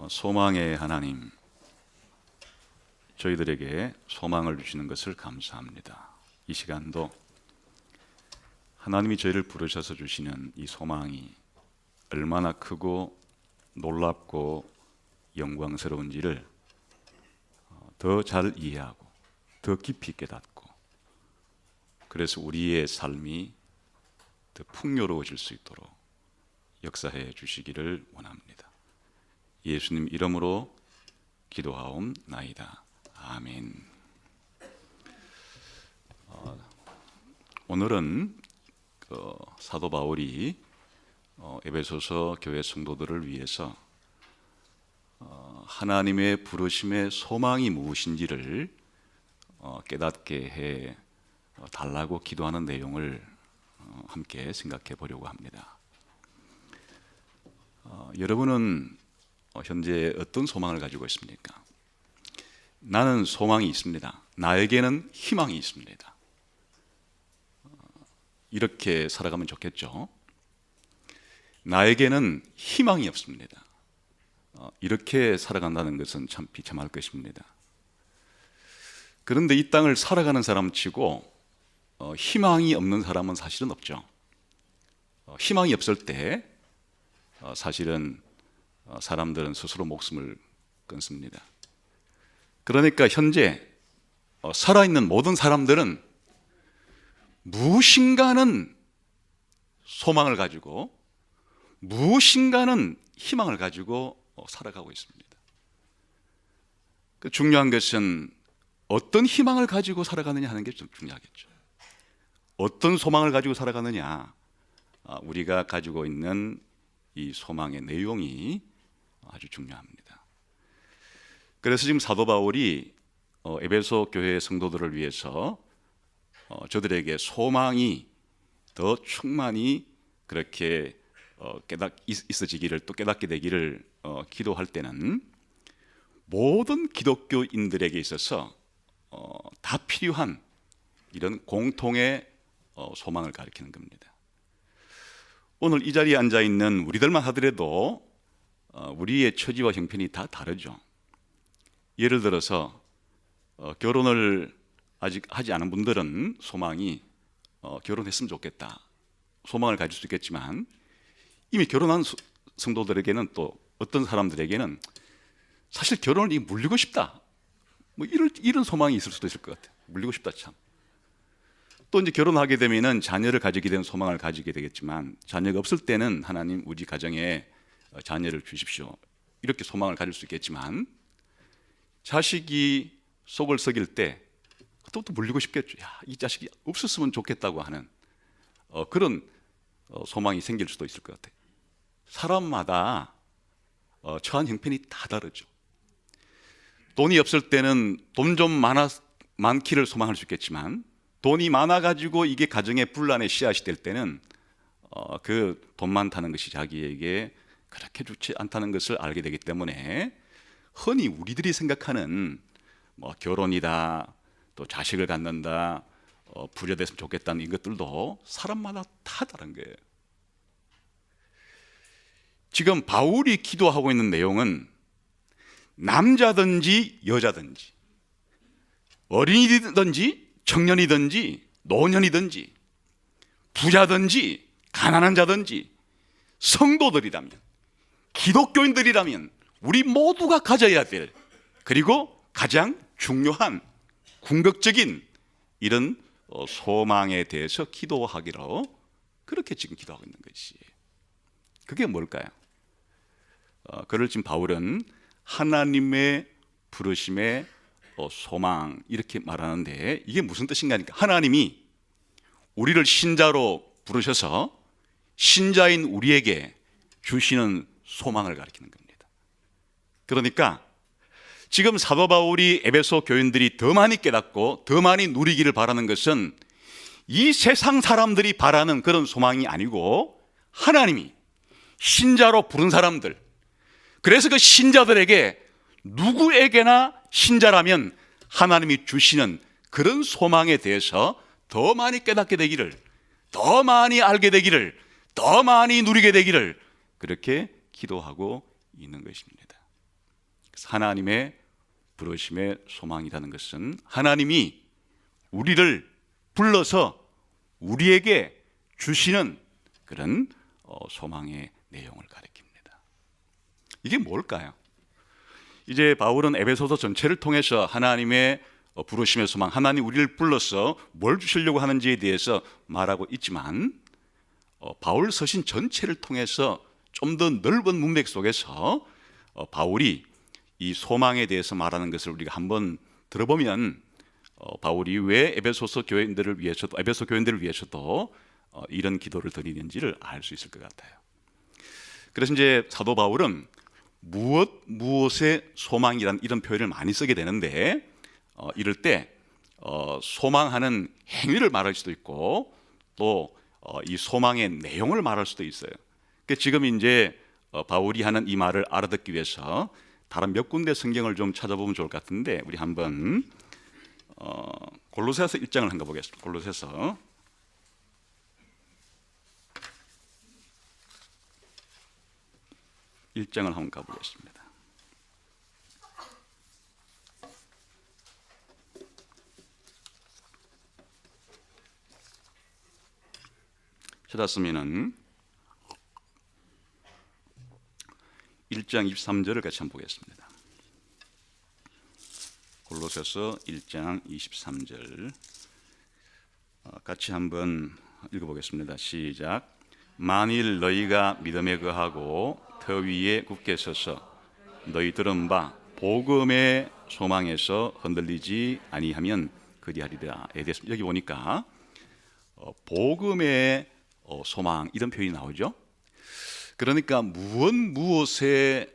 소망의 하나님, 저희들에게 소망을 주시는 것을 감사합니다. 이 시간도 하나님이 저희를 부르셔서 주시는 이 소망이 얼마나 크고 놀랍고 영광스러운지를 더 잘 이해하고 더 깊이 깨닫고, 그래서 우리의 삶이 더 풍요로워질 수 있도록 역사해 주시기를 원합니다. 예수님 이름으로 기도하옵나이다. 아멘. 오늘은 사도 바울이 에베소서 교회 성도들을 위해서 하나님의 부르심의 소망이 무엇인지를 깨닫게 해 달라고 기도하는 내용을 함께 생각해 보려고 합니다. 여러분은 현재 어떤 소망을 가지고 있습니까? 나는 소망이 있습니다. 나에게는 희망이 있습니다. 이렇게 살아가면 좋겠죠. 나에게는 희망이 없습니다. 이렇게 살아간다는 것은 참 비참할 것입니다. 그런데 이 땅을 살아가는 사람 치고 희망이 없는 사람은 사실은 없죠. 희망이 없을 때 사실은 사람들은 스스로 목숨을 끊습니다. 그러니까 현재 살아있는 모든 사람들은 무엇인가는 소망을 가지고 무엇인가는 희망을 가지고 살아가고 있습니다. 중요한 것은 어떤 희망을 가지고 살아가느냐 하는 게 좀 중요하겠죠. 어떤 소망을 가지고 살아가느냐, 우리가 가지고 있는 이 소망의 내용이 아주 중요합니다. 그래서 지금 사도 바울이 에베소 교회 성도들을 위해서 저들에게 소망이 더 충만히 그렇게 있어지기를, 또 깨닫게 되기를 기도할 때는 모든 기독교인들에게 있어서 다 필요한 이런 공통의 소망을 가리키는 겁니다. 오늘 이 자리에 앉아 있는 우리들만 하더라도 우리의 처지와 형편이 다 다르죠. 예를 들어서 결혼을 아직 하지 않은 분들은 소망이 결혼했으면 좋겠다, 소망을 가질 수 있겠지만, 이미 결혼한 성도들에게는, 또 어떤 사람들에게는 사실 결혼을 물리고 싶다, 뭐 이런 소망이 있을 수도 있을 것 같아요. 물리고 싶다 참. 또 이제 결혼하게 되면은 자녀를 가지게 되는 소망을 가지게 되겠지만, 자녀가 없을 때는 하나님 우리 가정에 자녀를 주십시오, 이렇게 소망을 가질 수 있겠지만, 자식이 속을 썩일 때 또 물리고 싶겠죠. 야, 이 자식이 없었으면 좋겠다고 하는 그런 소망이 생길 수도 있을 것 같아요. 사람마다 처한 형편이 다 다르죠. 돈이 없을 때는 돈 좀 많기를 소망할 수 있겠지만, 돈이 많아가지고 이게 가정의 분란의 씨앗이 될 때는 그 돈 많다는 것이 자기에게 그렇게 좋지 않다는 것을 알게 되기 때문에, 흔히 우리들이 생각하는 결혼이다, 또 자식을 갖는다, 부자됐으면 좋겠다는 이것들도 사람마다 다 다른 거예요. 지금 바울이 기도하고 있는 내용은 남자든지 여자든지, 어린이든지 청년이든지 노년이든지, 부자든지 가난한 자든지, 성도들이라면, 기독교인들이라면 우리 모두가 가져야 될, 그리고 가장 중요한 궁극적인 이런 소망에 대해서 기도하기로, 그렇게 지금 기도하고 있는 것이, 그게 뭘까요? 그를 지금 바울은 하나님의 부르심의 소망, 이렇게 말하는데, 이게 무슨 뜻인가 하니까, 하나님이 우리를 신자로 부르셔서 신자인 우리에게 주시는 소망을 가리키는 겁니다. 그러니까 지금 사도 바울이 에베소 교인들이 더 많이 깨닫고 더 많이 누리기를 바라는 것은 이 세상 사람들이 바라는 그런 소망이 아니고, 하나님이 신자로 부른 사람들, 그래서 그 신자들에게, 누구에게나 신자라면 하나님이 주시는 그런 소망에 대해서 더 많이 깨닫게 되기를, 더 많이 알게 되기를, 더 많이 누리게 되기를, 그렇게 기도하고 있는 것입니다. 하나님의 부르심의 소망이라는 것은 하나님이 우리를 불러서 우리에게 주시는 그런 소망의 내용을 가리킵니다. 이게 뭘까요? 이제 바울은 에베소서 전체를 통해서 하나님의 부르심의 소망, 하나님 우리를 불러서 뭘 주시려고 하는지에 대해서 말하고 있지만 바울 서신 전체를 통해서 좀 더 넓은 문맥 속에서 바울이 이 소망에 대해서 말하는 것을 우리가 한번 들어보면 바울이 왜 에베소 교인들을 위해서도 이런 기도를 드리는지를 알 수 있을 것 같아요. 그래서 이제 사도 바울은 무엇의 소망이라는 이런 표현을 많이 쓰게 되는데 이럴 때 소망하는 행위를 말할 수도 있고 또 이 소망의 내용을 말할 수도 있어요. 그러니까 지금 이제 바울이 하는 이 말을 알아듣기 위해서 다른 몇 군데 성경을 좀 찾아보면 좋을 것 같은데 우리 한번 골로새서 1장을 한번 보겠습니다. 골로새서 1장을 한번 가보겠습니다. 찾았으면은 1장 23절을 같이 한번 보겠습니다. 골로새서 1장 23절 같이 한번 읽어보겠습니다. 시작. 만일 너희가 믿음에 거하고 터 위에 굳게 서서 너희 들은 바 복음의 소망에서 흔들리지 아니하면 그리하리라. 여기 보니까 복음의 소망 이런 표현이 나오죠. 그러니까 무엇에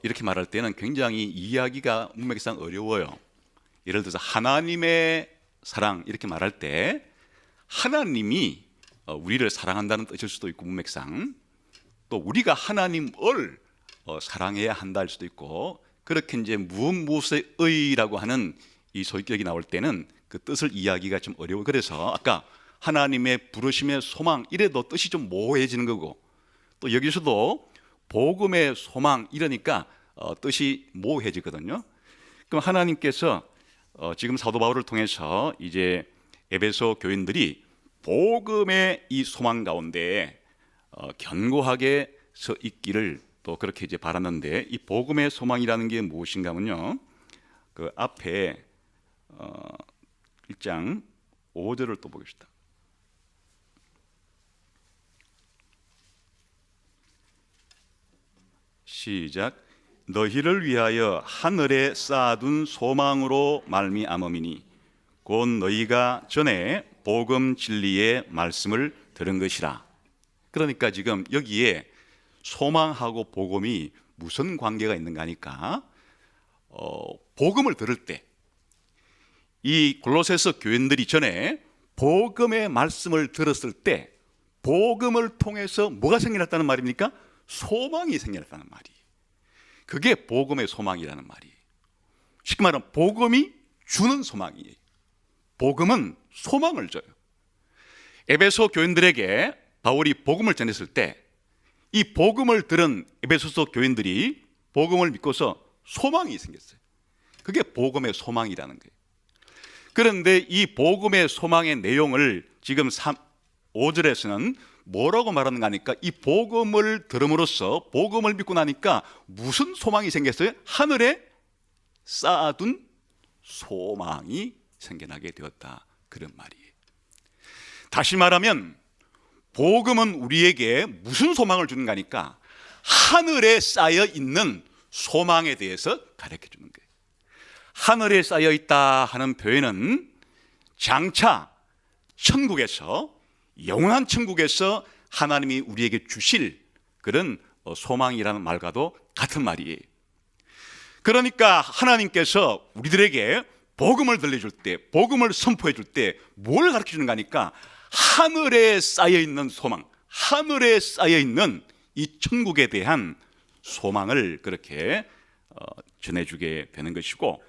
이렇게 말할 때는 굉장히 이해하기가 문맥상 어려워요. 예를 들어서 하나님의 사랑 이렇게 말할 때 하나님이 우리를 사랑한다는 뜻일 수도 있고 문맥상 또 우리가 하나님을 사랑해야 한다 할 수도 있고 그렇게 이제 무엇의 의라고 하는 이 소위격이 나올 때는 그 뜻을 이해하기가 좀 어려워요. 그래서 아까 하나님의 부르심의 소망 이래도 뜻이 좀 모호해지는 거고 또 여기서도 복음의 소망 이러니까 뜻이 모호해지거든요. 그럼 하나님께서 지금 사도 바울을 통해서 이제 에베소 교인들이 복음의 이 소망 가운데 견고하게 서 있기를 또 그렇게 이제 바랐는데 이 복음의 소망이라는 게 무엇인가 하면요. 그 앞에 1장 5절을 또 보겠습니다. 시작. 너희를 위하여 하늘에 쌓아둔 소망으로 말미암음이니 곧 너희가 전에 복음 진리의 말씀을 들은 것이라. 그러니까 지금 여기에 소망하고 복음이 무슨 관계가 있는가 하니까 복음을 들을 때 이 골로새서 교인들이 전에 복음의 말씀을 들었을 때 복음을 통해서 뭐가 생겨났다는 말입니까? 소망이 생겨났다는 말이에요. 그게 복음의 소망이라는 말이에요. 쉽게 말하면 복음이 주는 소망이에요. 복음은 소망을 줘요. 에베소 교인들에게 바울이 복음을 전했을 때 이 복음을 들은 에베소서 교인들이 복음을 믿고서 소망이 생겼어요. 그게 복음의 소망이라는 거예요. 그런데 이 복음의 소망의 내용을 지금 5절에서는 뭐라고 말하는가 하니까 이 복음을 들음으로써 복음을 믿고 나니까 무슨 소망이 생겼어요? 하늘에 쌓아둔 소망이 생겨나게 되었다. 그런 말이에요. 다시 말하면 복음은 우리에게 무슨 소망을 주는가 하니까 하늘에 쌓여 있는 소망에 대해서 가르쳐 주는 거예요. 하늘에 쌓여 있다 하는 표현은 장차 천국에서 영원한 천국에서 하나님이 우리에게 주실 그런 소망이라는 말과도 같은 말이에요. 그러니까 하나님께서 우리들에게 복음을 들려줄 때, 복음을 선포해 줄 때 뭘 가르쳐 주는가 하니까 하늘에 쌓여 있는 소망, 하늘에 쌓여 있는 이 천국에 대한 소망을 그렇게 전해주게 되는 것이고,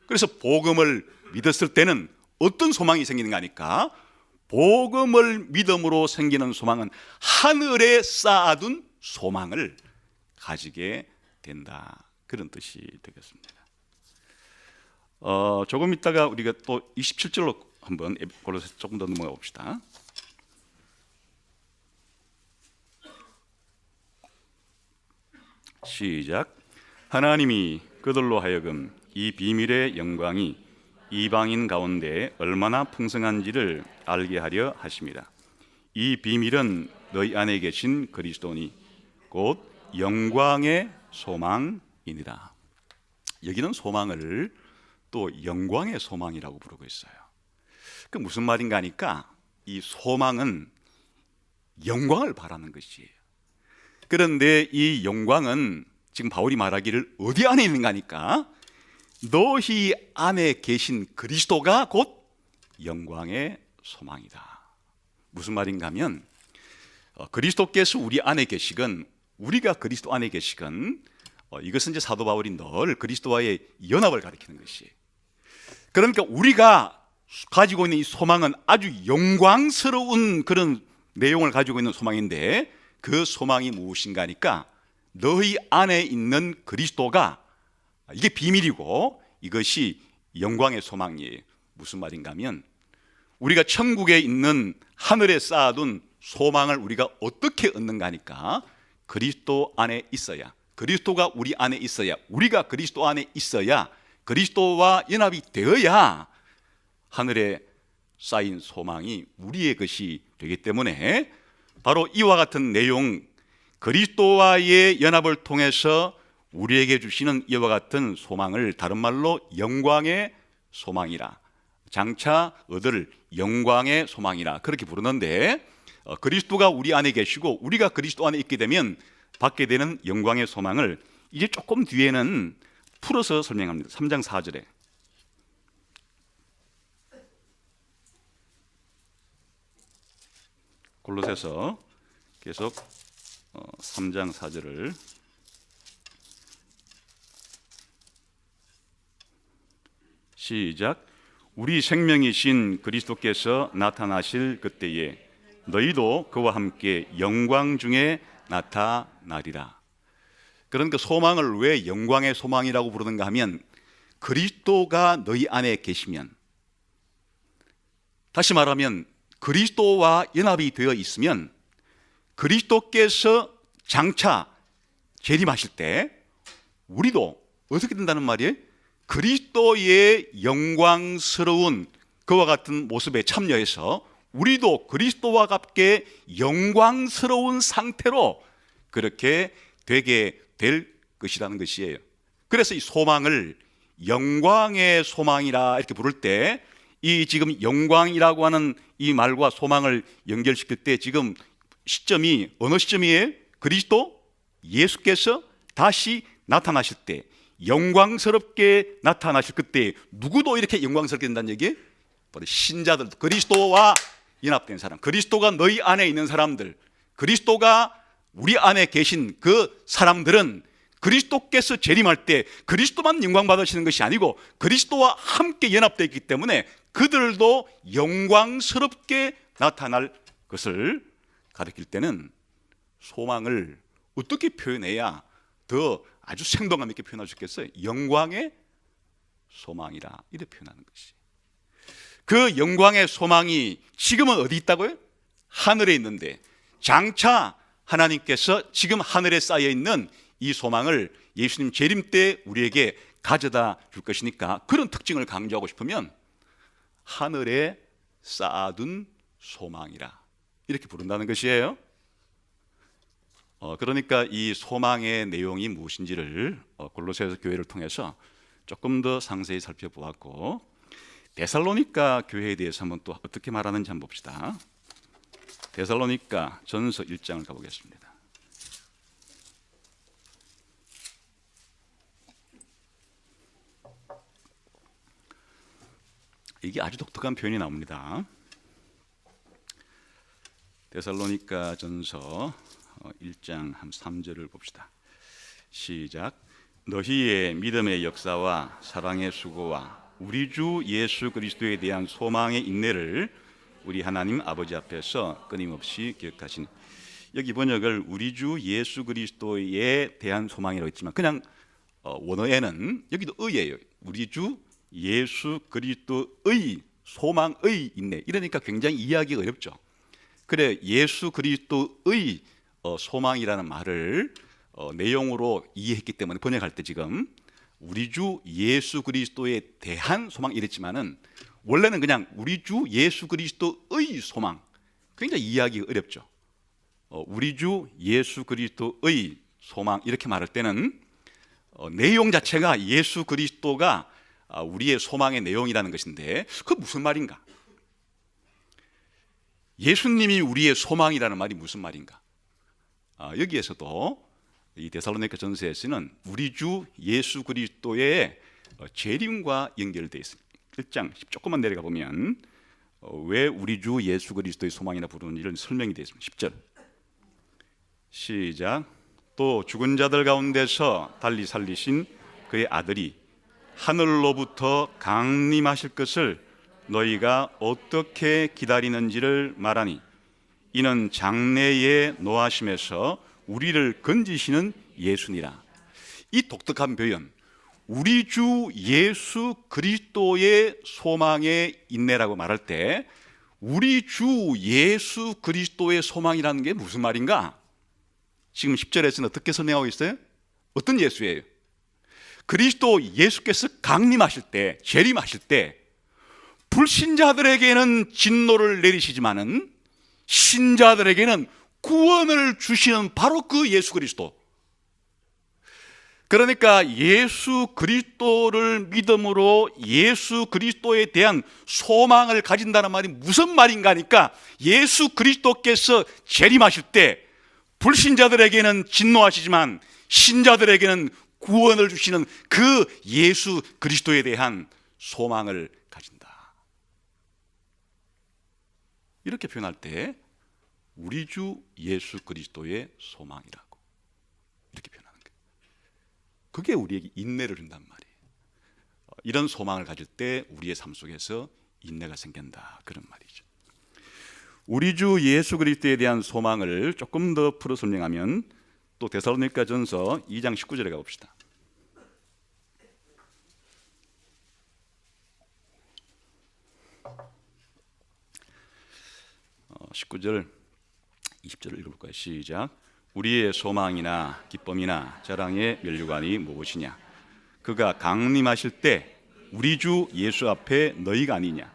그래서 복음을 믿었을 때는 어떤 소망이 생기는가 하니까 복음을 믿음으로 생기는 소망은 하늘에 쌓아둔 소망을 가지게 된다. 그런 뜻이 되겠습니다. 조금 있다가 우리가 또 27절로 한번 골로새서 조금 더 넘어가 봅시다. 시작. 하나님이 그들로 하여금 이 비밀의 영광이 이방인 가운데 얼마나 풍성한지를 알게 하려 하십니다. 이 비밀은 너희 안에 계신 그리스도니 곧 영광의 소망이니라. 여기는 소망을 또 영광의 소망이라고 부르고 있어요. 그 무슨 말인가 하니까 이 소망은 영광을 바라는 것이에요. 그런데 이 영광은 지금 바울이 말하기를 어디 안에 있는가 하니까 너희 안에 계신 그리스도가 곧 영광의 소망이다. 무슨 말인가 하면 그리스도께서 우리 안에 계시건 우리가 그리스도 안에 계시건 이것은 이제 사도 바울이 늘 그리스도와의 연합을 가리키는 것이에요. 그러니까 우리가 가지고 있는 이 소망은 아주 영광스러운 그런 내용을 가지고 있는 소망인데 그 소망이 무엇인가 하니까 너희 안에 있는 그리스도가 이게 비밀이고 이것이 영광의 소망이에요. 무슨 말인가 하면 우리가 천국에 있는 하늘에 쌓아둔 소망을 우리가 어떻게 얻는가 하니까 그리스도 안에 있어야, 그리스도가 우리 안에 있어야, 우리가 그리스도 안에 있어야, 그리스도와 연합이 되어야 하늘에 쌓인 소망이 우리의 것이 되기 때문에 바로 이와 같은 내용, 그리스도와의 연합을 통해서 우리에게 주시는 이와 같은 소망을 다른 말로 영광의 소망이라, 장차 얻을 영광의 소망이라 그렇게 부르는데 그리스도가 우리 안에 계시고 우리가 그리스도 안에 있게 되면 받게 되는 영광의 소망을 이제 조금 뒤에는 풀어서 설명합니다. 3장 4절에 골로새서 계속 3장 4절을 시작. 우리 생명이신 그리스도께서 나타나실 그때에 너희도 그와 함께 영광 중에 나타나리라. 그러니까 소망을 왜 영광의 소망이라고 부르는가 하면 그리스도가 너희 안에 계시면, 다시 말하면 그리스도와 연합이 되어 있으면 그리스도께서 장차 재림하실 때 우리도 어떻게 된다는 말이에요? 그리스도의 영광스러운 그와 같은 모습에 참여해서 우리도 그리스도와 같게 영광스러운 상태로 그렇게 되게 될 것이라는 것이에요. 그래서 이 소망을 영광의 소망이라 이렇게 부를 때 이 지금 영광이라고 하는 이 말과 소망을 연결시킬 때 지금 시점이 어느 시점이에요? 그리스도 예수께서 다시 나타나실 때, 영광스럽게 나타나실 그때 누구도 이렇게 영광스럽게 된다는 얘기예요? 바로 신자들, 그리스도와 연합된 사람, 그리스도가 너희 안에 있는 사람들, 그리스도가 우리 안에 계신 그 사람들은 그리스도께서 재림할 때 그리스도만 영광 받으시는 것이 아니고 그리스도와 함께 연합되어 있기 때문에 그들도 영광스럽게 나타날 것을 가리킬 때는 소망을 어떻게 표현해야 더 아주 생동감 있게 표현할 수 있겠어요? 영광의 소망이라 이렇게 표현하는 것이. 그 영광의 소망이 지금은 어디 있다고요? 하늘에 있는데 장차 하나님께서 지금 하늘에 쌓여 있는 이 소망을 예수님 재림 때 우리에게 가져다 줄 것이니까 그런 특징을 강조하고 싶으면 하늘에 쌓아둔 소망이라 이렇게 부른다는 것이에요. 그러니까 이 소망의 내용이 무엇인지를 골로새서 교회를 통해서 조금 더 상세히 살펴보았고, 데살로니가 교회에 대해서 한번 또 어떻게 말하는지 한번 봅시다. 데살로니가 전서 1장을 가보겠습니다. 이게 아주 독특한 표현이 나옵니다. 데살로니가 전서 1장 한 3절을 봅시다. 시작. 너희의 믿음의 역사와 사랑의 수고와 우리 주 예수 그리스도에 대한 소망의 인내를 우리 하나님 아버지 앞에서 끊임없이 기억하시는. 여기 번역을 우리 주 예수 그리스도에 대한 소망이라고 했지만 그냥 원어에는 여기도 의예요. 우리 주 예수 그리스도의 소망의 인내. 이러니까 굉장히 이해하기 어렵죠. 그래 예수 그리스도의 소망이라는 말을 내용으로 이해했기 때문에 번역할 때 지금 우리 주 예수 그리스도에 대한 소망 이랬지만은 원래는 그냥 우리 주 예수 그리스도의 소망. 굉장히 이해하기 어렵죠. 우리 주 예수 그리스도의 소망 이렇게 말할 때는 내용 자체가 예수 그리스도가 우리의 소망의 내용이라는 것인데 그게 무슨 말인가? 예수님이 우리의 소망이라는 말이 무슨 말인가? 여기에서도 이 데살로니가 전서에서는 우리 주 예수 그리스도의 재림과 연결되어 있습니다. 1장 조금만 내려가 보면 왜 우리 주 예수 그리스도의 소망이라 부르는지를 설명이 되어 있습니다. 10절 시작. 또 죽은 자들 가운데서 달리 살리신 그의 아들이 하늘로부터 강림하실 것을 너희가 어떻게 기다리는지를 말하니 이는 장래의 노하심에서 우리를 건지시는 예수니라. 이 독특한 표현, 우리 주 예수 그리스도의 소망의 인내라고 말할 때 우리 주 예수 그리스도의 소망이라는 게 무슨 말인가? 지금 10절에서는 어떻게 설명하고 있어요? 어떤 예수예요? 그리스도 예수께서 강림하실 때, 재림하실 때 불신자들에게는 진노를 내리시지만은 신자들에게는 구원을 주시는 바로 그 예수 그리스도. 그러니까 예수 그리스도를 믿음으로 예수 그리스도에 대한 소망을 가진다는 말이 무슨 말인가 하니까 예수 그리스도께서 재림하실 때 불신자들에게는 진노하시지만 신자들에게는 구원을 주시는 그 예수 그리스도에 대한 소망을 가진다. 이렇게 표현할 때 우리 주 예수 그리스도의 소망이라고 이렇게 표현하는 거예요. 그게 우리에게 인내를 준단 말이에요. 이런 소망을 가질 때 우리의 삶 속에서 인내가 생긴다, 그런 말이죠. 우리 주 예수 그리스도에 대한 소망을 조금 더 풀어 설명하면 또 데살로니가 전서 2장 19절에 가봅시다. 19절 20절을 읽어볼까요? 시작. 우리의 소망이나 기쁨이나 자랑의 면류관이 무엇이냐? 그가 강림하실 때 우리 주 예수 앞에 너희가 아니냐?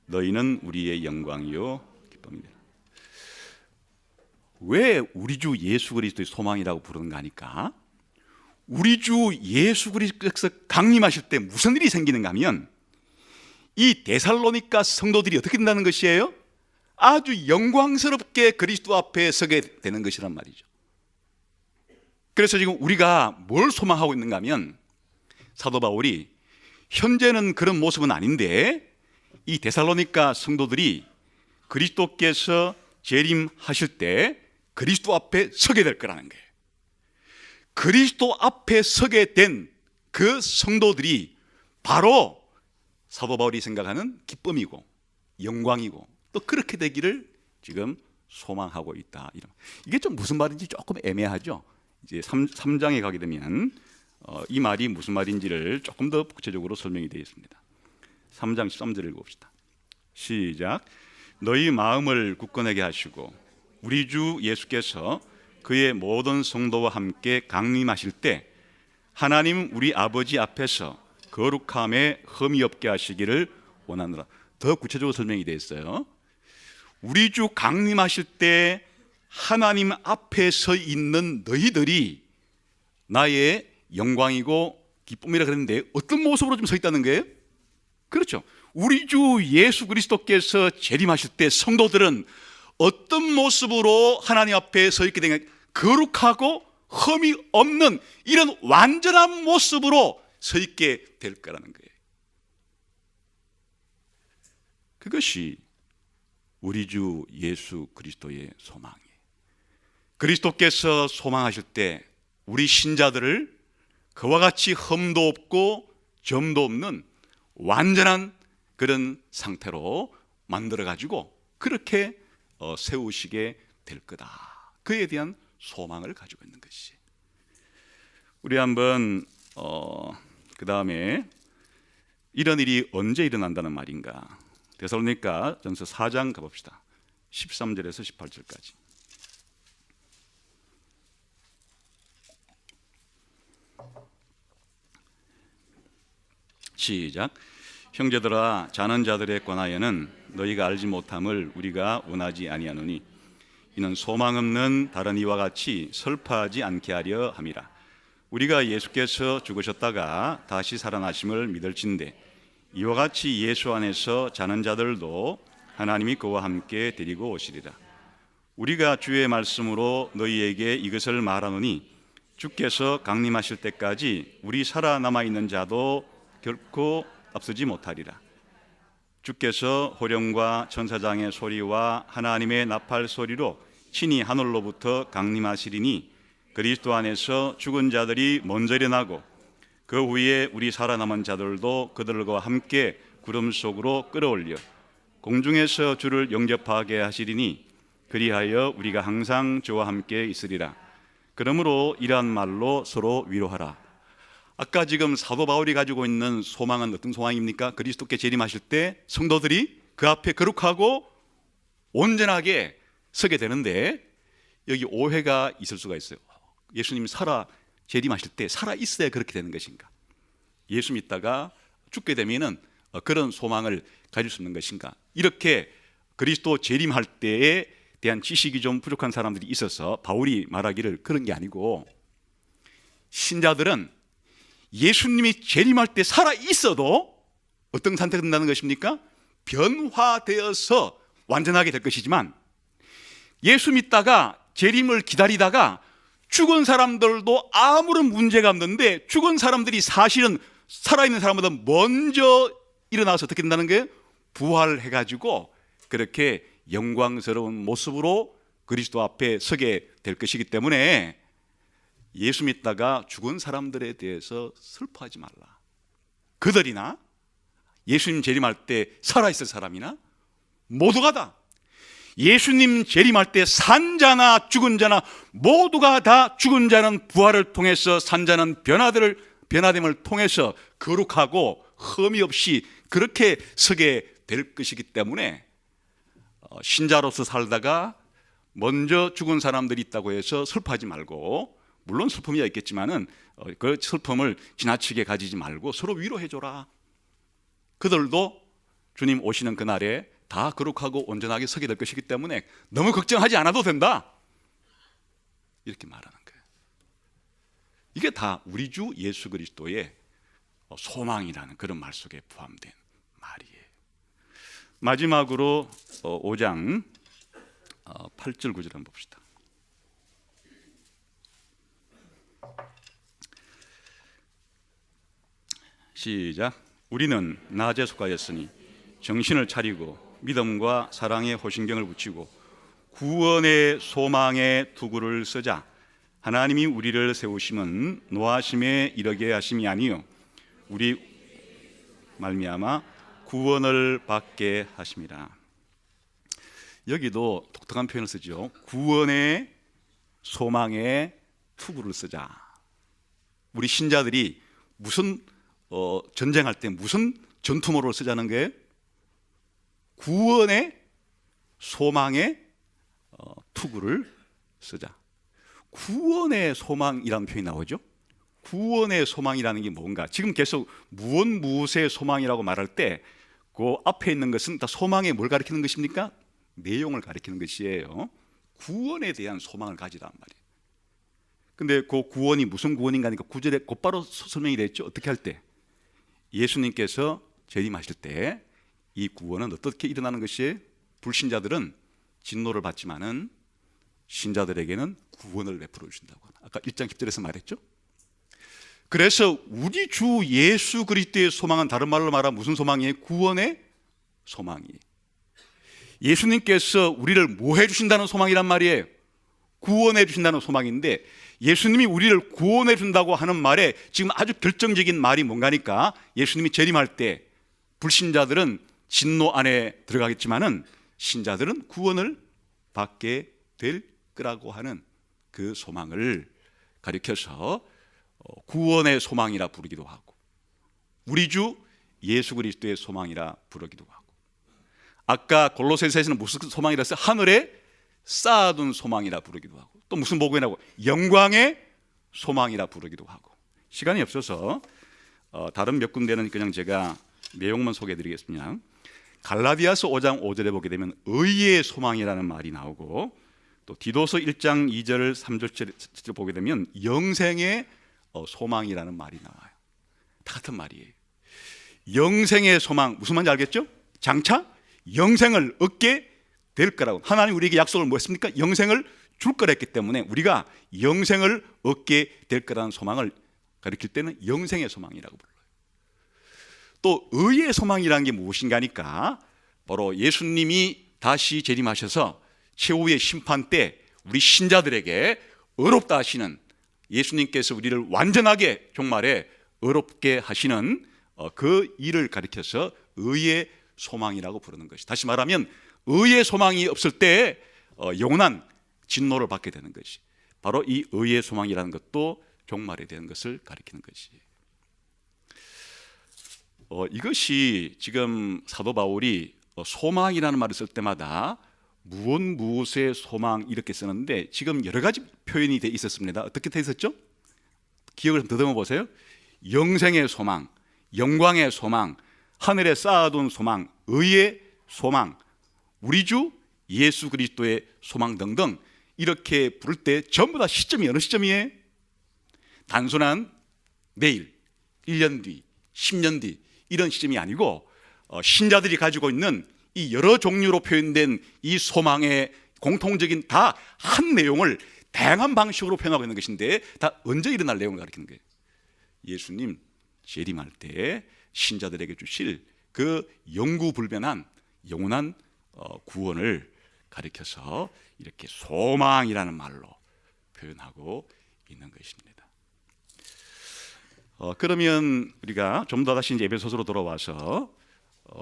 너희는 우리의 영광이요 기쁨이다. 왜 우리 주 예수 그리스도의 소망이라고 부르는가 하니까 우리 주 예수 그리스도께서 강림하실 때 무슨 일이 생기는가 하면 이 데살로니가 성도들이 어떻게 된다는 것이에요? 아주 영광스럽게 그리스도 앞에 서게 되는 것이란 말이죠. 그래서 지금 우리가 뭘 소망하고 있는가 하면 사도 바울이 현재는 그런 모습은 아닌데 이 데살로니가 성도들이 그리스도께서 재림하실 때 그리스도 앞에 서게 될 거라는 거예요. 그리스도 앞에 서게 된 그 성도들이 바로 사도 바울이 생각하는 기쁨이고 영광이고 또 그렇게 되기를 지금 소망하고 있다. 이게 좀 무슨 말인지 조금 애매하죠. 이제 3장에 가게 되면 이 말이 무슨 말인지를 조금 더 구체적으로 설명이 되어 있습니다. 3장 13절을 읽어봅시다. 시작. 너희 마음을 굳건하게 하시고 우리 주 예수께서 그의 모든 성도와 함께 강림하실 때 하나님 우리 아버지 앞에서 거룩함에 흠이 없게 하시기를 원하노라. 더 구체적으로 설명이 되어 있어요. 우리 주 강림하실 때 하나님 앞에 서 있는 너희들이 나의 영광이고 기쁨이라 그랬는데 어떤 모습으로 좀 서 있다는 거예요? 그렇죠. 우리 주 예수 그리스도께서 재림하실 때 성도들은 어떤 모습으로 하나님 앞에 서 있게 되냐? 거룩하고 흠이 없는 이런 완전한 모습으로 서 있게 될 거라는 거예요. 그것이 우리 주 예수 그리스도의 소망이에요. 그리스도께서 소망하실 때 우리 신자들을 그와 같이 흠도 없고 점도 없는 완전한 그런 상태로 만들어 가지고 그렇게 세우시게 될 거다. 그에 대한 소망을 가지고 있는 것이. 우리 한번 그 다음에 이런 일이 언제 일어난다는 말인가? 데살로니가 전서 4장 가봅시다. 13절에서 18절까지. 시작. 형제들아, 자는 자들에 관하여는 너희가 알지 못함을 우리가 원하지 아니하노니 이는 소망 없는 다른 이와 같이 슬퍼하지 않게 하려 함이라. 우리가 예수께서 죽으셨다가 다시 살아나심을 믿을진대 이와 같이 예수 안에서 자는 자들도 하나님이 그와 함께 데리고 오시리라. 우리가 주의 말씀으로 너희에게 이것을 말하노니 주께서 강림하실 때까지 우리 살아남아 있는 자도 결코 앞서지 못하리라. 주께서 호령과 천사장의 소리와 하나님의 나팔 소리로 친히 하늘로부터 강림하시리니 그리스도 안에서 죽은 자들이 먼저 일어나고 그 후에 우리 살아남은 자들도 그들과 함께 구름 속으로 끌어올려 공중에서 주를 영접하게 하시리니 그리하여 우리가 항상 주와 함께 있으리라. 그러므로 이러한 말로 서로 위로하라. 아까 지금 사도 바울이 가지고 있는 소망은 어떤 소망입니까? 그리스도께 재림하실 때 성도들이 그 앞에 거룩하고 온전하게 서게 되는데 여기 오해가 있을 수가 있어요. 예수님이 재림하실 때 살아 있어야 그렇게 되는 것인가? 예수 믿다가 죽게 되면은 그런 소망을 가질 수 있는 것인가? 이렇게 그리스도 재림할 때에 대한 지식이 좀 부족한 사람들이 있어서 바울이 말하기를 그런 게 아니고, 신자들은 예수님이 재림할 때 살아 있어도 어떤 상태가 된다는 것입니까? 변화되어서 완전하게 될 것이지만, 예수 믿다가 재림을 기다리다가 죽은 사람들도 아무런 문제가 없는데 죽은 사람들이 사실은 살아있는 사람보다 먼저 일어나서 어떻게 된다는 거예요? 부활해가지고 그렇게 영광스러운 모습으로 그리스도 앞에 서게 될 것이기 때문에 예수 믿다가 죽은 사람들에 대해서 슬퍼하지 말라. 그들이나 예수님 재림할 때 살아있을 사람이나 모두가 다 예수님 재림할 때 산 자나 죽은 자나 모두가 다 죽은 자는 부활을 통해서 산 자는 변화됨을 통해서 거룩하고 흠이 없이 그렇게 서게 될 것이기 때문에 신자로서 살다가 먼저 죽은 사람들이 있다고 해서 슬퍼하지 말고, 물론 슬픔이 있겠지만은 그 슬픔을 지나치게 가지지 말고 서로 위로해줘라. 그들도 주님 오시는 그날에 다 거룩하고 온전하게 서게 될 것이기 때문에 너무 걱정하지 않아도 된다, 이렇게 말하는 거예요. 이게 다 우리 주 예수 그리스도의 소망이라는 그런 말 속에 포함된 말이에요. 마지막으로 5장 8절 9절 한번 봅시다. 시작. 우리는 낮에 속하였으니 정신을 차리고 믿음과 사랑의 호신경을 붙이고 구원의 소망의 투구를 쓰자. 하나님이 우리를 세우심은 노하심에 이르게 하심이 아니요 우리 말미암아 구원을 받게 하심이라. 여기도 독특한 표현을 쓰죠. 구원의 소망의 투구를 쓰자. 우리 신자들이 무슨 전쟁할 때 무슨 전투모를 쓰자는 거예요? 구원의 소망의 투구를 쓰자. 구원의 소망이라는 표현이 나오죠. 구원의 소망이라는 게 뭔가, 지금 계속 무엇의 소망이라고 말할 때 그 앞에 있는 것은 다 소망에 뭘 가리키는 것입니까? 내용을 가리키는 것이에요. 구원에 대한 소망을 가지란 말이에요. 근데 그 구원이 무슨 구원인가 하니까 9절에 곧바로 설명이 됐죠. 어떻게 할 때? 예수님께서 재림하실 때 이 구원은 어떻게 일어나는 것이에요? 불신자들은 진노를 받지만은 신자들에게는 구원을 베풀어 주신다고. 아까 1장 10절에서 말했죠. 그래서 우리 주 예수 그리스도의 소망은 다른 말로 말하면 무슨 소망이에요? 구원의 소망이에요. 예수님께서 우리를 뭐 해주신다는 소망이란 말이에요? 구원해 주신다는 소망인데, 예수님이 우리를 구원해 준다고 하는 말에 지금 아주 결정적인 말이 뭔가니까, 예수님이 재림할 때 불신자들은 진노 안에 들어가겠지만은 신자들은 구원을 받게 될 거라고 하는 그 소망을 가리켜서 구원의 소망이라 부르기도 하고, 우리 주 예수 그리스도의 소망이라 부르기도 하고, 아까 골로새서에서는 무슨 소망이라 했어요? 하늘에 쌓아둔 소망이라 부르기도 하고, 또 무슨 복음이라고? 영광의 소망이라 부르기도 하고. 시간이 없어서 다른 몇 군데는 그냥 제가 내용만 소개해 드리겠습니다. 갈라디아서 5장 5절에 보게 되면 의의 소망이라는 말이 나오고, 또 디도서 1장 2절 3절 보게 되면 영생의 소망이라는 말이 나와요. 다 같은 말이에요. 영생의 소망, 무슨 말인지 알겠죠? 장차 영생을 얻게 될 거라고. 하나님 우리에게 약속을 뭐 했습니까? 영생을 줄 거라 했기 때문에 우리가 영생을 얻게 될 거라는 소망을 가리킬 때는 영생의 소망이라고 불러요. 또 의의 소망이라는 게 무엇인가 하니까, 바로 예수님이 다시 재림하셔서 최후의 심판 때 우리 신자들에게 의롭다 하시는, 예수님께서 우리를 완전하게 종말에 의롭게 하시는 그 일을 가리켜서 의의 소망이라고 부르는 것이. 다시 말하면 의의 소망이 없을 때 영원한 진노를 받게 되는 것이, 바로 이 의의 소망이라는 것도 종말에 되는 것을 가리키는 것이. 이것이 지금 사도 바울이 소망이라는 말을 쓸 때마다 무엇의 소망 이렇게 쓰는데, 지금 여러 가지 표현이 돼 있었습니다. 어떻게 돼 있었죠? 기억을 더듬어 보세요. 영생의 소망, 영광의 소망, 하늘에 쌓아둔 소망, 의의 소망, 우리 주 예수 그리스도의 소망 등등, 이렇게 부를 때 전부 다 시점이 어느 시점이에요? 단순한 내일, 1년 뒤, 10년 뒤 이런 시점이 아니고, 신자들이 가지고 있는 이 여러 종류로 표현된 이 소망의 공통적인 다 한 내용을 다양한 방식으로 표현하고 있는 것인데, 다 언제 일어날 내용을 가리키는 거예요? 예수님 재림할 때 신자들에게 주실 그 영구불변한 영원한 구원을 가리켜서 이렇게 소망이라는 말로 표현하고 있는 것입니다. 그러면 우리가 좀 더 다시 에베소서로 돌아와서,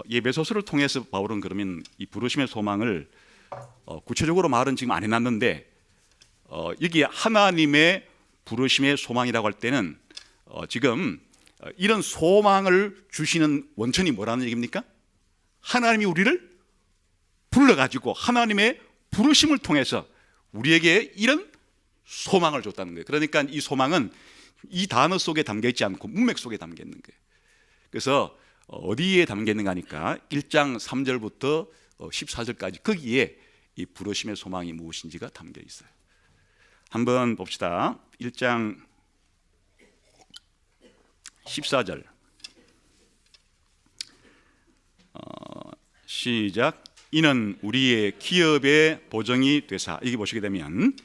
에베소서를 통해서 바울은 그러면 이 부르심의 소망을 구체적으로 말은 지금 안 해놨는데, 여기 하나님의 부르심의 소망이라고 할 때는 지금 이런 소망을 주시는 원천이 뭐라는 얘기입니까? 하나님이 우리를 불러가지고 하나님의 부르심을 통해서 우리에게 이런 소망을 줬다는 거예요. 그러니까 이 소망은 이 단어 속에 담겨 있지 않고 문맥 속에 담겨 있는 거예요. 그래서 어디에 담겨 있는가 하니까 1장 3절부터 14절까지 거기에 이 부르심의 소망이 무엇인지가 담겨 있어요. 한번 봅시다. 1장 14절 시작. 이는 우리의 기업의 보정이 되사. 여기 보시게 되면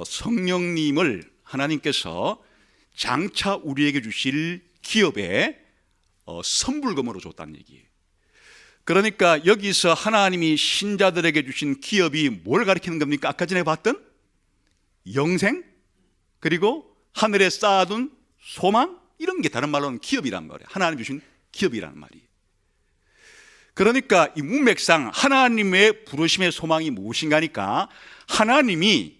성령님을 하나님께서 장차 우리에게 주실 기업의 선불금으로 줬다는 얘기예요. 그러니까 여기서 하나님이 신자들에게 주신 기업이 뭘 가리키는 겁니까? 아까 전에 봤던 영생, 그리고 하늘에 쌓아둔 소망, 이런 게 다른 말로는 기업이란 말이에요. 하나님 주신 기업이라는 말이에요. 그러니까 이 문맥상 하나님의 부르심의 소망이 무엇인가 하니까, 하나님이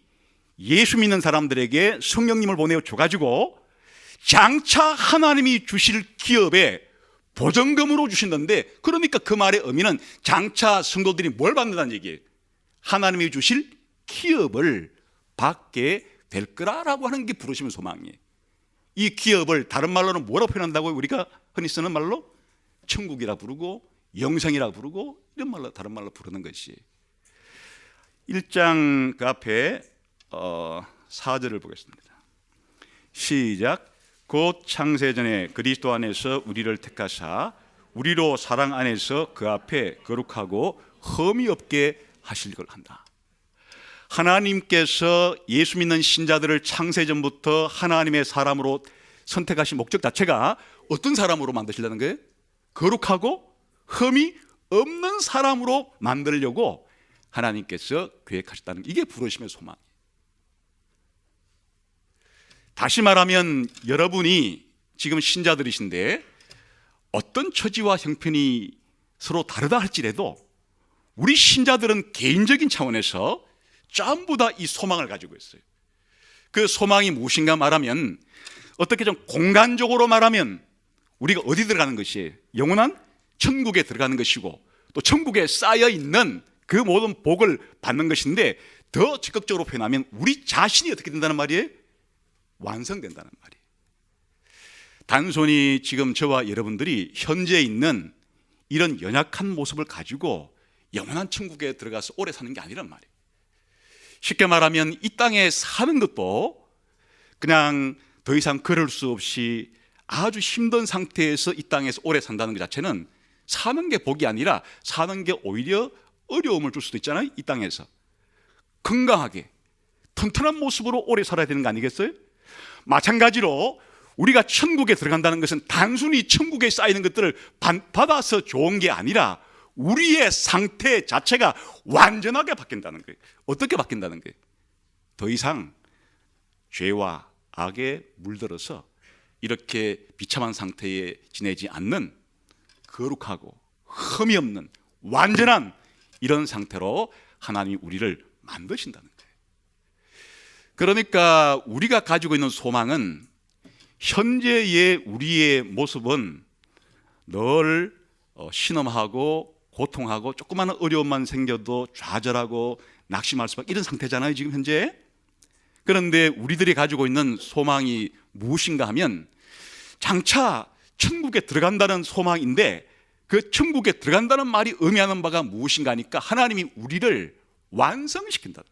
예수 믿는 사람들에게 성령님을 보내어 줘가지고 장차 하나님이 주실 기업에 보증금으로 주신다는데, 그러니까 그 말의 의미는 장차 성도들이 뭘 받는다는 얘기예요. 하나님이 주실 기업을 받게 될 거라고 하는 게 부르심의 소망이에요. 이 기업을 다른 말로는 뭐라고 표현한다고요? 우리가 흔히 쓰는 말로 천국이라 부르고 영생이라 부르고, 이런 말로 다른 말로 부르는 것이. 1장 그 앞에 4절을 보겠습니다. 시작. 곧 창세전에 그리스도 안에서 우리를 택하사 우리로 사랑 안에서 그 앞에 거룩하고 흠이 없게 하실 걸 한다. 하나님께서 예수 믿는 신자들을 창세전부터 하나님의 사람으로 선택하신 목적 자체가 어떤 사람으로 만드시려는 거예요? 거룩하고 흠이 없는 사람으로 만들려고 하나님께서 계획하셨다는, 이게 부르심의 소망. 다시 말하면 여러분이 지금 신자들이신데 어떤 처지와 형편이 서로 다르다 할지라도 우리 신자들은 개인적인 차원에서 전부 다 이 소망을 가지고 있어요. 그 소망이 무엇인가 말하면 어떻게 좀 공간적으로 말하면 우리가 어디 들어가는 것이에요? 영원한 천국에 들어가는 것이고, 또 천국에 쌓여 있는 그 모든 복을 받는 것인데, 더 적극적으로 표현하면 우리 자신이 어떻게 된다는 말이에요? 완성된다는 말이에요. 단순히 지금 저와 여러분들이 현재 있는 이런 연약한 모습을 가지고 영원한 천국에 들어가서 오래 사는 게 아니란 말이에요. 쉽게 말하면 이 땅에 사는 것도 그냥 더 이상 걸을 수 없이 아주 힘든 상태에서 이 땅에서 오래 산다는 것 자체는 사는 게 복이 아니라 사는 게 오히려 어려움을 줄 수도 있잖아요. 이 땅에서 건강하게 튼튼한 모습으로 오래 살아야 되는 거 아니겠어요? 마찬가지로 우리가 천국에 들어간다는 것은 단순히 천국에 쌓이는 것들을 받아서 좋은 게 아니라 우리의 상태 자체가 완전하게 바뀐다는 거예요. 어떻게 바뀐다는 거예요? 더 이상 죄와 악에 물들어서 이렇게 비참한 상태에 지내지 않는 거룩하고 흠이 없는 완전한 이런 상태로 하나님이 우리를 만드신다는 거예요. 그러니까 우리가 가지고 있는 소망은, 현재의 우리의 모습은 늘 신음하고 고통하고 조그마한 어려움만 생겨도 좌절하고 낙심할 수밖에, 이런 상태잖아요 지금 현재. 그런데 우리들이 가지고 있는 소망이 무엇인가 하면 장차 천국에 들어간다는 소망인데, 그 천국에 들어간다는 말이 의미하는 바가 무엇인가 하니까 하나님이 우리를 완성시킨다.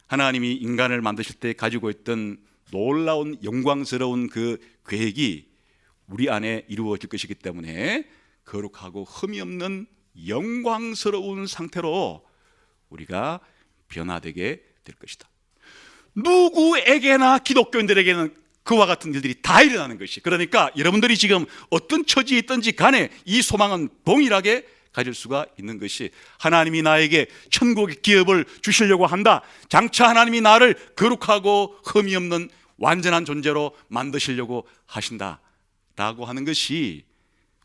하나님이 인간을 만드실 때 가지고 있던 놀라운 영광스러운 그 계획이 우리 안에 이루어질 것이기 때문에 거룩하고 흠이 없는 영광스러운 상태로 우리가 변화되게 될 것이다. 누구에게나, 기독교인들에게는 그와 같은 일들이 다 일어나는 것이. 그러니까 여러분들이 지금 어떤 처지에 있든지 간에 이 소망은 동일하게 가질 수가 있는 것이, 하나님이 나에게 천국의 기업을 주시려고 한다, 장차 하나님이 나를 거룩하고 흠이 없는 완전한 존재로 만드시려고 하신다 라고 하는 것이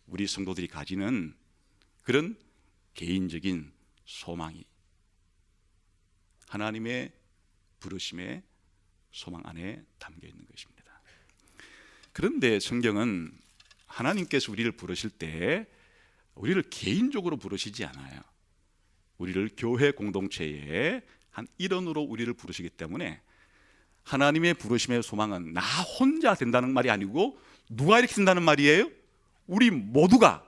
우리 성도들이 가지는 그런 개인적인 소망이, 하나님의 부르심의 소망 안에 담겨 있는 것입니다. 그런데 성경은 하나님께서 우리를 부르실 때 우리를 개인적으로 부르시지 않아요. 우리를 교회 공동체의 한 일원으로 우리를 부르시기 때문에 하나님의 부르심의 소망은 나 혼자 된다는 말이 아니고, 누가 이렇게 된다는 말이에요? 우리 모두가,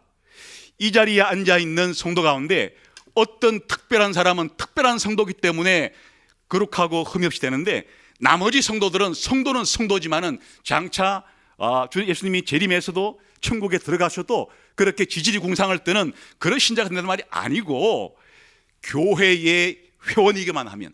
이 자리에 앉아있는 성도 가운데 어떤 특별한 사람은 특별한 성도이기 때문에 거룩하고 흠이 없이 되는데, 나머지 성도들은, 성도는 성도지만은 장차 주 예수님이 재림에서도 천국에 들어가셔도 그렇게 지지리 궁상을 뜨는 그런 신자가 된다는 말이 아니고, 교회의 회원이기만 하면,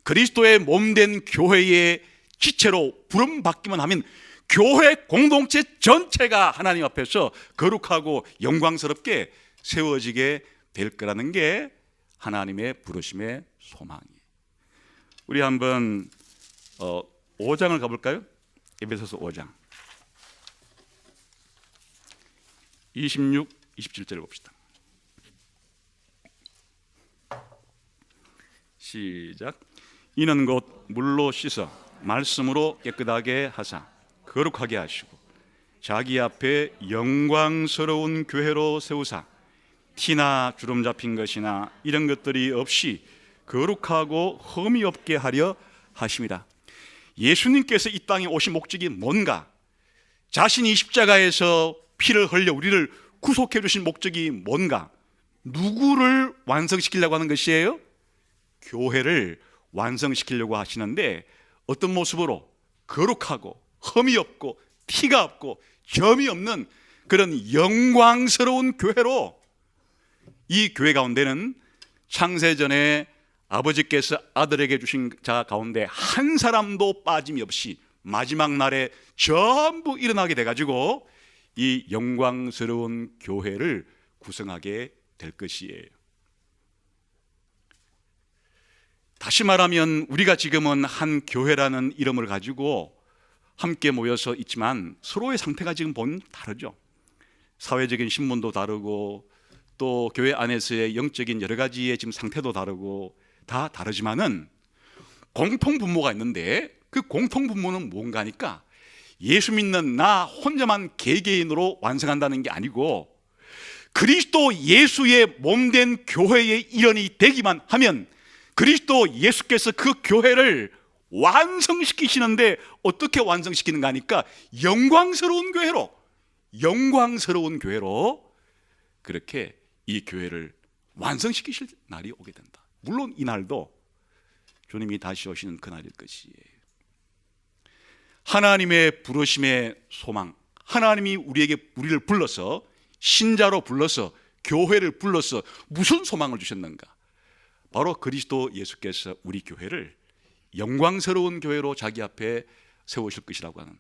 그리스도의 몸된 교회의 지체로 부름받기만 하면 교회 공동체 전체가 하나님 앞에서 거룩하고 영광스럽게 세워지게 될 거라는 게 하나님의 부르심의 소망이에요. 우리 한번 5장을 가볼까요? 에베소서 5장 26, 27절을 봅시다. 시작. 이는 곧 물로 씻어 말씀으로 깨끗하게 하사 거룩하게 하시고 자기 앞에 영광스러운 교회로 세우사 티나 주름 잡힌 것이나 이런 것들이 없이 거룩하고 흠이 없게 하려 하심이라. 예수님께서 이 땅에 오신 목적이 뭔가, 자신이 십자가에서 피를 흘려 우리를 구속해 주신 목적이 뭔가, 누구를 완성시키려고 하는 것이에요? 교회를 완성시키려고 하시는데, 어떤 모습으로? 거룩하고 흠이 없고 티가 없고 점이 없는 그런 영광스러운 교회로. 이 교회 가운데는 창세전에 아버지께서 아들에게 주신 자 가운데 한 사람도 빠짐이 없이 마지막 날에 전부 일어나게 돼가지고 이 영광스러운 교회를 구성하게 될 것이에요. 다시 말하면 우리가 지금은 한 교회라는 이름을 가지고 함께 모여서 있지만 서로의 상태가 지금 보면 다르죠. 사회적인 신분도 다르고 또 교회 안에서의 영적인 여러 가지의 지금 상태도 다르고 다 다르지만은 공통 분모가 있는데, 그 공통 분모는 뭔가 하니까 예수 믿는 나 혼자만 개개인으로 완성한다는 게 아니고 그리스도 예수의 몸된 교회의 일원이 되기만 하면 그리스도 예수께서 그 교회를 완성시키시는데 어떻게 완성시키는가 하니까 영광스러운 교회로 그렇게 이 교회를 완성시키실 날이 오게 된다. 물론 이 날도 주님이 다시 오시는 그날일 것이에요. 하나님의 부르심의 소망, 하나님이 우리를 불러서 신자로 불러서 교회를 불러서 무슨 소망을 주셨는가? 바로 그리스도 예수께서 우리 교회를 영광스러운 교회로 자기 앞에 세우실 것이라고 하는,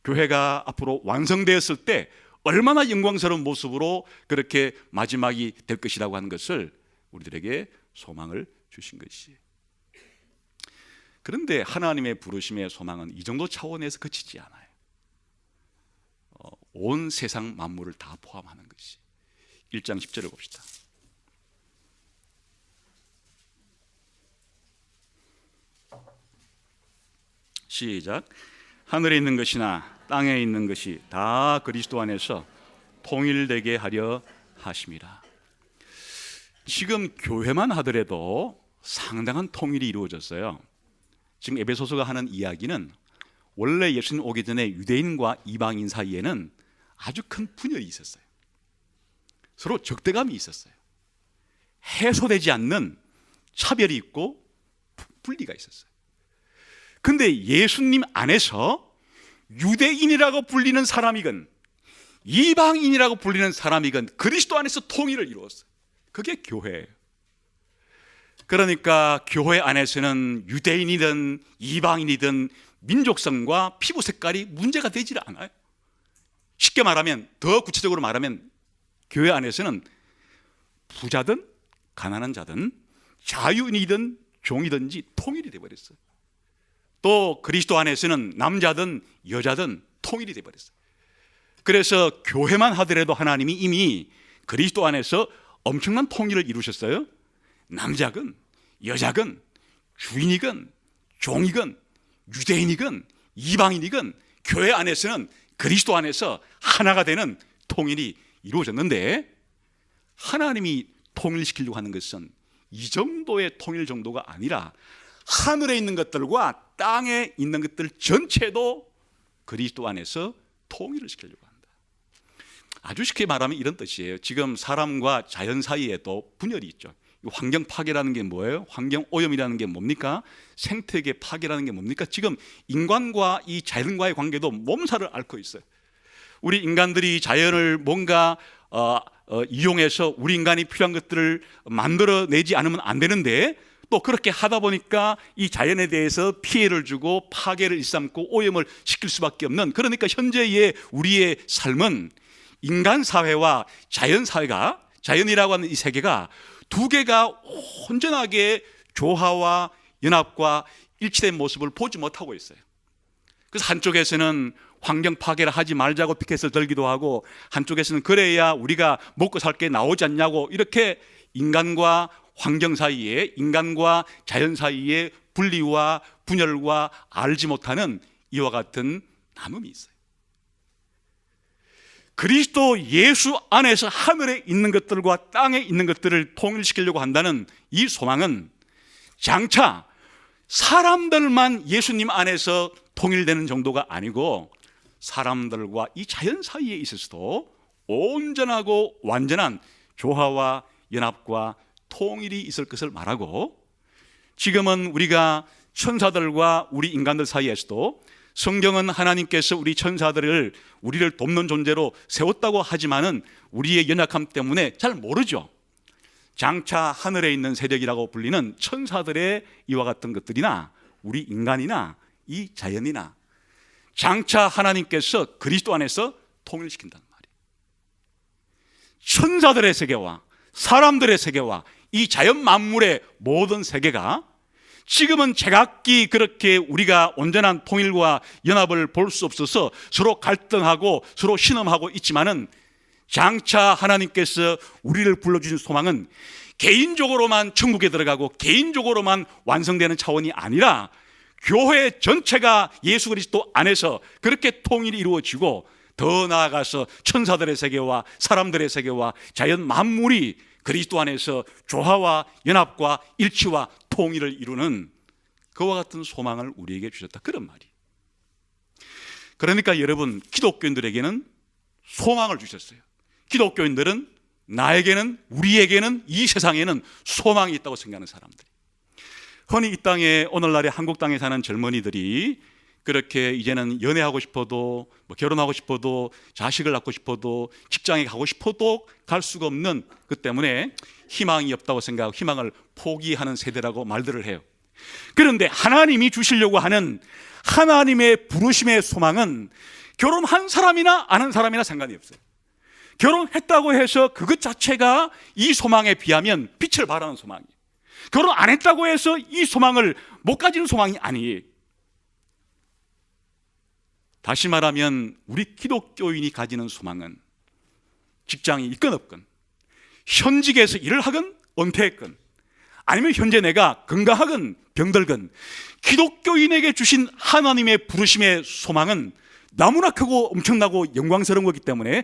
교회가 앞으로 완성되었을 때 얼마나 영광스러운 모습으로 그렇게 마지막이 될 것이라고 하는 것을 우리들에게 소망을 주신 것이에요. 그런데 하나님의 부르심의 소망은 이 정도 차원에서 그치지 않아요. 온 세상 만물을 다 포함하는 것이. 1장 10절을 봅시다. 시작. 하늘에 있는 것이나 땅에 있는 것이 다 그리스도 안에서 통일되게 하려 하심이라. 지금 교회만 하더라도 상당한 통일이 이루어졌어요. 지금 에베소서가 하는 이야기는 원래 예수님 오기 전에 유대인과 이방인 사이에는 아주 큰 분열이 있었어요. 서로 적대감이 있었어요. 해소되지 않는 차별이 있고 분리가 있었어요. 근데 예수님 안에서 유대인이라고 불리는 사람이건 이방인이라고 불리는 사람이건 그리스도 안에서 통일을 이루었어요. 그게 교회예요. 그러니까 교회 안에서는 유대인이든 이방인이든 민족성과 피부 색깔이 문제가 되질 않아요. 쉽게 말하면, 더 구체적으로 말하면 교회 안에서는 부자든 가난한 자든 자유인이든 종이든지 통일이 되어버렸어요. 또 그리스도 안에서는 남자든 여자든 통일이 되어버렸어요. 그래서 교회만 하더라도 하나님이 이미 그리스도 안에서 엄청난 통일을 이루셨어요. 남자건 여자건 주인이건 종이건 유대인이건 이방인이건 교회 안에서는 그리스도 안에서 하나가 되는 통일이 이루어졌는데, 하나님이 통일시키려고 하는 것은 이 정도의 통일 정도가 아니라 하늘에 있는 것들과 땅에 있는 것들 전체도 그리스도 안에서 통일을 시키려고 한다. 아주 쉽게 말하면 이런 뜻이에요. 지금 사람과 자연 사이에도 분열이 있죠. 환경 파괴라는 게 뭐예요? 환경 오염이라는 게 뭡니까? 생태계 파괴라는 게 뭡니까? 지금 인간과 이 자연과의 관계도 몸살을 앓고 있어요. 우리 인간들이 자연을 뭔가 이용해서 우리 인간이 필요한 것들을 만들어내지 않으면 안 되는데, 또 그렇게 하다 보니까 이 자연에 대해서 피해를 주고 파괴를 일삼고 오염을 시킬 수밖에 없는, 그러니까 현재의 우리의 삶은 인간 사회와 자연 사회가, 자연이라고 하는 이 세계가 두 개가 온전하게 조화와 연합과 일치된 모습을 보지 못하고 있어요. 그래서 한쪽에서는 환경 파괴를 하지 말자고 피켓을 들기도 하고, 한쪽에서는 그래야 우리가 먹고 살 게 나오지 않냐고, 이렇게 인간과 환경 사이에, 인간과 자연 사이에 분리와 분열과 알지 못하는 이와 같은 나눔이 있어요. 그리스도 예수 안에서 하늘에 있는 것들과 땅에 있는 것들을 통일시키려고 한다는 이 소망은 장차 사람들만 예수님 안에서 통일되는 정도가 아니고, 사람들과 이 자연 사이에 있어서도 온전하고 완전한 조화와 연합과 통일이 있을 것을 말하고, 지금은 우리가 천사들과 우리 인간들 사이에서도 성경은 하나님께서 우리 천사들을 우리를 돕는 존재로 세웠다고 하지만은 우리의 연약함 때문에 잘 모르죠. 장차 하늘에 있는 세력이라고 불리는 천사들의 이와 같은 것들이나 우리 인간이나 이 자연이나 장차 하나님께서 그리스도 안에서 통일시킨다는 말이에요. 천사들의 세계와 사람들의 세계와 이 자연 만물의 모든 세계가 지금은 제각기 그렇게 우리가 온전한 통일과 연합을 볼 수 없어서 서로 갈등하고 서로 신음하고 있지만은, 장차 하나님께서 우리를 불러주신 소망은 개인적으로만 천국에 들어가고 개인적으로만 완성되는 차원이 아니라 교회 전체가 예수 그리스도 안에서 그렇게 통일이 이루어지고, 더 나아가서 천사들의 세계와 사람들의 세계와 자연 만물이 그리스도 안에서 조화와 연합과 일치와 통일을 이루는 그와 같은 소망을 우리에게 주셨다, 그런 말이. 그러니까 여러분, 기독교인들에게는 소망을 주셨어요. 기독교인들은 나에게는, 우리에게는, 이 세상에는 소망이 있다고 생각하는 사람들. 흔히 이 땅에, 오늘날의 한국 땅에 사는 젊은이들이 그렇게 이제는 연애하고 싶어도, 결혼하고 싶어도, 자식을 낳고 싶어도, 직장에 가고 싶어도 갈 수가 없는, 그 때문에 희망이 없다고 생각하고 희망을 포기하는 세대라고 말들을 해요. 그런데 하나님이 주시려고 하는 하나님의 부르심의 소망은 결혼한 사람이나 안 한 사람이나 상관이 없어요. 결혼했다고 해서 그것 자체가 이 소망에 비하면 빛을 발하는 소망이에요. 결혼 안 했다고 해서 이 소망을 못 가지는 소망이 아니에요. 다시 말하면 우리 기독교인이 가지는 소망은 직장이 있건 없건, 현직에서 일을 하건 은퇴했건, 아니면 현재 내가 건강하건 병들건, 기독교인에게 주신 하나님의 부르심의 소망은 너무나 크고 엄청나고 영광스러운 거기 때문에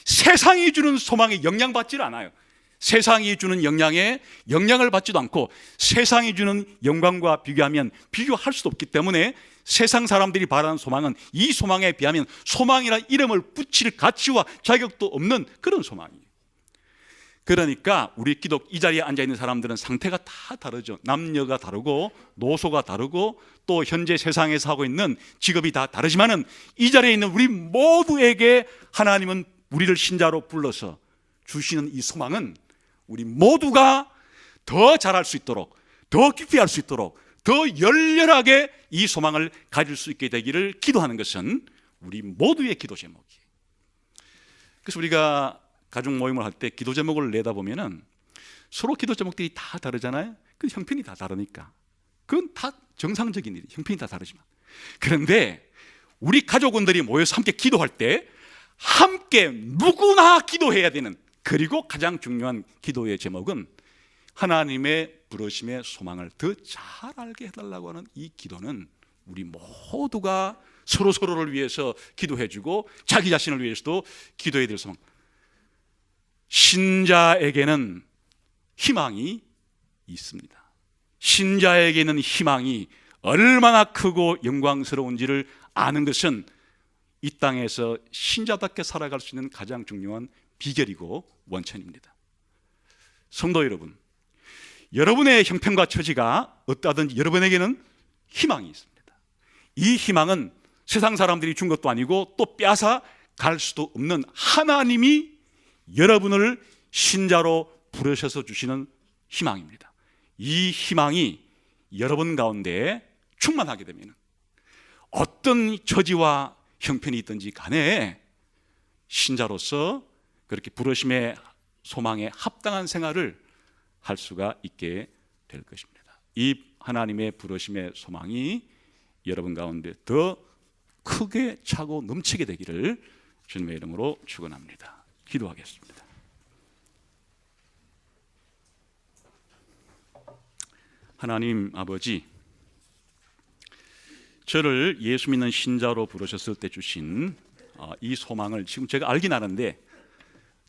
세상이 주는 소망에 영향받지를 않아요. 세상이 주는 영향에 영향을 받지도 않고, 세상이 주는 영광과 비교하면 비교할 수도 없기 때문에 세상 사람들이 바라는 소망은 이 소망에 비하면 소망이라 이름을 붙일 가치와 자격도 없는 그런 소망이에요. 그러니까 우리 이 자리에 앉아있는 사람들은 상태가 다 다르죠. 남녀가 다르고 노소가 다르고 또 현재 세상에서 하고 있는 직업이 다 다르지만은 이 자리에 있는 우리 모두에게 하나님은 우리를 신자로 불러서 주시는 이 소망은 우리 모두가 더 잘할 수 있도록, 더 깊이 할 수 있도록, 더 열렬하게 이 소망을 가질 수 있게 되기를 기도하는 것은 우리 모두의 기도 제목이에요. 그래서 우리가 가족 모임을 할 때 기도 제목을 내다 보면은 서로 기도 제목들이 다 다르잖아요. 그 형편이 다 다르니까 그건 다 정상적인 일이에요. 형편이 다 다르지만. 그런데 우리 가족원들이 모여서 함께 기도할 때 함께 누구나 기도해야 되는, 그리고 가장 중요한 기도의 제목은 하나님의 부르심의 소망을 더 잘 알게 해달라고 하는 이 기도는 우리 모두가 서로를 위해서 기도해주고 자기 자신을 위해서도 기도해야 될 소망. 신자에게는 희망이 있습니다. 신자에게는 희망이 얼마나 크고 영광스러운지를 아는 것은 이 땅에서 신자답게 살아갈 수 있는 가장 중요한 비결이고 원천입니다. 성도 여러분, 여러분의 형편과 처지가 어떠하든지 여러분에게는 희망이 있습니다. 이 희망은 세상 사람들이 준 것도 아니고 또 빼앗아 갈 수도 없는 하나님이 여러분을 신자로 부르셔서 주시는 희망입니다. 이 희망이 여러분 가운데 충만하게 되면 어떤 처지와 형편이 있든지 간에 신자로서 그렇게 부르심의 소망에 합당한 생활을 할 수가 있게 될 것입니다. 이 하나님의 부르심의 소망이 여러분 가운데 더 크게 차고 넘치게 되기를 주님의 이름으로 축원합니다. 기도하겠습니다. 하나님 아버지, 저를 예수 믿는 신자로 부르셨을 때 주신 이 소망을 지금 제가 알긴 아는데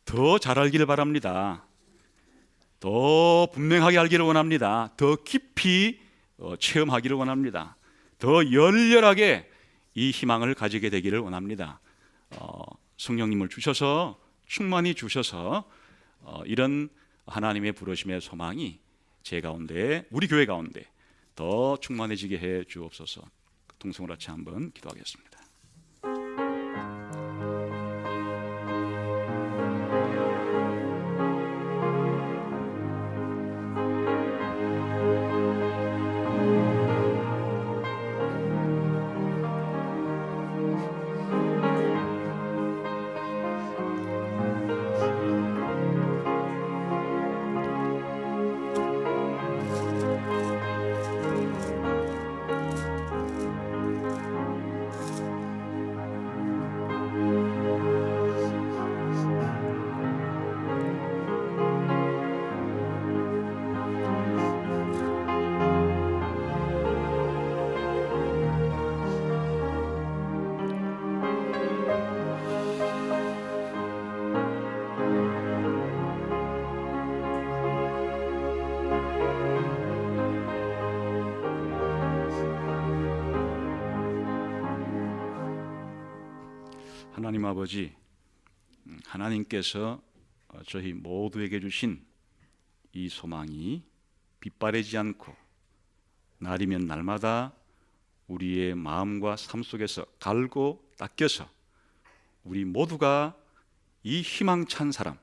더 잘 알기를 바랍니다. 더 분명하게 알기를 원합니다. 더 깊이 체험하기를 원합니다. 더 열렬하게 이 희망을 가지게 되기를 원합니다. 성령님을 주셔서 충만히 주셔서 이런 하나님의 부르심의 소망이 제 가운데, 우리 교회 가운데 더 충만해지게 해 주옵소서. 동성으로 같이 한번 기도하겠습니다. 하나님 아버지, 하나님께서 저희 모두에게 주신 이 소망이 빛바래지 않고 날이면 날마다 우리의 마음과 삶 속에서 갈고 닦여서 우리 모두가 이 희망찬 사람,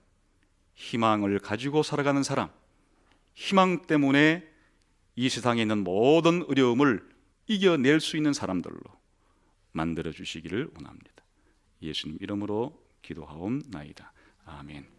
희망을 가지고 살아가는 사람, 희망 때문에 이 세상에 있는 모든 어려움을 이겨낼 수 있는 사람들로 만들어 주시기를 원합니다. 예수님 이름으로 기도하옵나이다. 아멘.